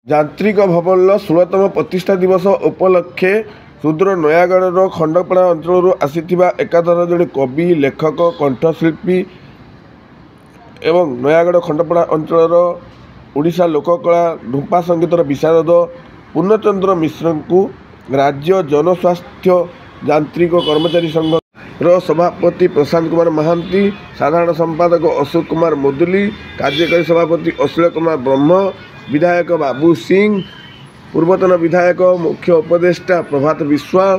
ଯାନ୍ତ୍ରିକ ଭବନର 16ତମ ପ୍ରତିଷ୍ଠା ଦିବସ ଉପଲକ୍ଷେ ସୁଦୂର ନୟାଗଡ଼ର ଖଣ୍ଡପଡ଼ା ଅଞ୍ଚଳରୁ ଆସିଥିବା ଏକାଧାର ଜଣେ କବି, ଲେଖକ, କଣ୍ଠଶିଳ୍ପୀ ଏବଂ ନୟାଗଡ଼ ଖଣ୍ଡପଡ଼ା ଅଞ୍ଚଳର ଓଡ଼ିଶା ଲୋକକଳା ଢୁମ୍ପା ସଙ୍ଗୀତର ବିଶାରଦ ପୂର୍ଣ୍ଣଚନ୍ଦ୍ର ମିଶ୍ରଙ୍କୁ ରାଜ୍ୟ ଜନସ୍ୱାସ୍ଥ୍ୟ ଯାନ୍ତ୍ରିକ କର୍ମଚାରୀ ସଂଘର ସଭାପତି ପ୍ରଶାନ୍ତ କୁମାର ମହାନ୍ତି, ସାଧାରଣ ସମ୍ପାଦକ ଅଶୋକ କୁମାର ମୁଦୁଲି, କାର୍ଯ୍ୟକାରୀ ସଭାପତି ଅଶ୍ଳୀଳ କୁମାର ବ୍ରହ୍ମ, विधायक बाबू सिंह, पूर्वतन विधायक मुख्य उपदेष्टा प्रभात विश्वाल,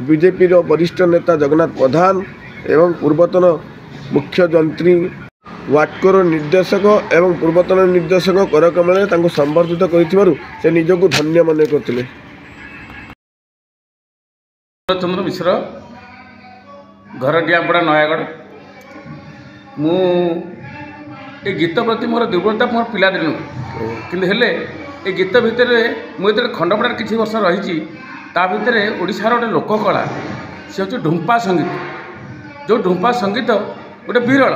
बीजेपी वरिष्ठ नेता जगन्नाथ प्रधान एवं पूर्वतन मुख्य जंत्री वाटकोर निर्देशक एवं पूर्वतन निर्देशक करकमल संबर्धित कर निजक धन्य मन करते। चंद्र मिश्र घर डियापड़ा नयागढ़। मु गीत प्रति मोर दुर्बलता मोर पिला दिन किंतु हेले ए गीत भितर मुझे खंडपड़ा किसी वर्ष रही भितर ओडिशार गोटे लोककला से हूँ ढुम्पा संगीत। जो ढुम्पा संगीत गोटे विरल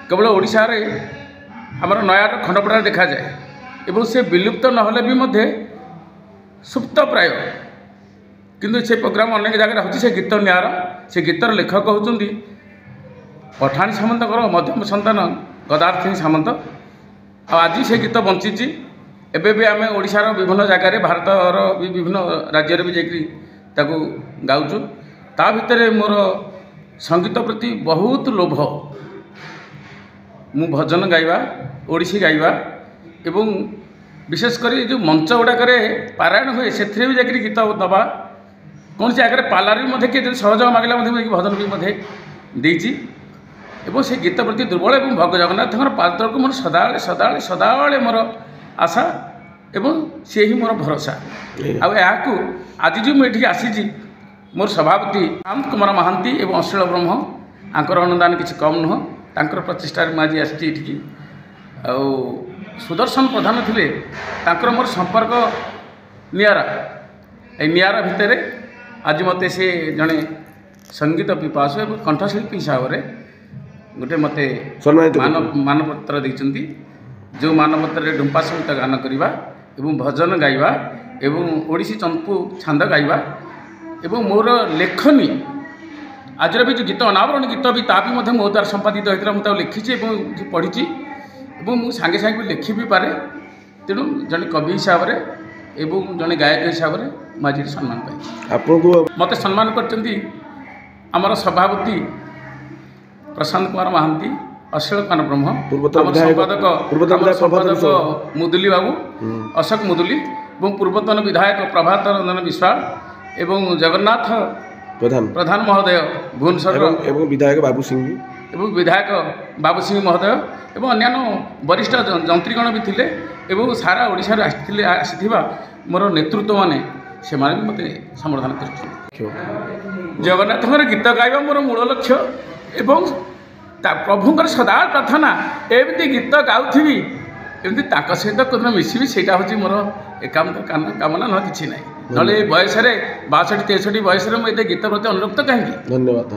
केवल ओडिशा रे आमर नयागढ़ खंडपड़ा देखा जाए एवं से विलुप्त नहले भी मध्य सुप्त प्राय किंतु से प्रोग्राम अनेक जगह होची। से गीत न्यार से गीतर लेखक होचुंदी पठाणी सामंतर मध्यम संतान गदार्थिनी सामंत। आज से गीत बंची एबे भी आम ओडिशार विभिन्न जगह भारतर विभिन्न राज्य भी जाकु गाउचु। ता भितर मोर संगीत प्रति बहुत लोभ। मु भजन गाइबा, ओडिसी गाइबा एवं विशेषकर जो मंच गुड़ाक पारायण हुए से भी जाकि गीत दबा कौन जगह पार्लर भी किए सहयोग मांगला भजन भी देती एवं से गीत प्रति दुर्बल और भग जगन्नाथ पात्र को मोर सदाले सदाले सदाले मोर आशा एवं सी ही मोर भरोसा। आपको आज जो मुझे आसी मोर सभापति प्रशांत कुमार महांती एवं अश्लील ब्रह्म आंकर अनुदान किसी कम नुह तांकर प्रतिष्ठा मुझे आसी सुदर्शन प्रधान थे मोर संपर्क नियारा नियारा भितर आज मत से जड़े संगीत पिपासु एवं कंठशिल्पी हिसाब से गोटे मत मानपत्र देती। जो मानपत्र ढुम्पा सहित गान करवा एवं भजन गाइबा एवं ओडिसी चंपू छांद गाइबा एवं मोर लेखनी आज भी जो गीत अनावरण गीत भी ता भी मो द्वारा संपादित होता मुझे लिखी पढ़ी और मुझे सांगे सांगे लिखि भी पारे। तेणु जड़े कवि हिसाब से एवं जड़े गायक हिसाब से मुझे सम्मान पाई आपको मत सम्मान कर सभापति प्रशांत कुमार महांती, अश्लील कुमार ब्रह्म, संपादक मुदुली बाबू अशोक मुदुली और पूर्वतन विधायक प्रभात रंजन विश्वाल एवं जगन्नाथ प्रधान महोदय भुवनेश्वर एवं विधायक बाबू सिंह महोदय एवं अन्यान्य वरिष्ठ जंत्रीगण भी थे एवं सारा ओडिशा आसी मोर नेतृत्व माने से भी मत समर्थन कर। जगन्नाथ गीत गाइबा मोर मूल लक्ष्य एवं प्रभुंर सदा प्रार्थना एमती गीत गाउथी एमती सहित मिसबी से मोर एकांत कामना ना कि ना ना बयस 62-63 बयस मुझे गीत प्रति अनुरक्त कहीं। धन्यवाद।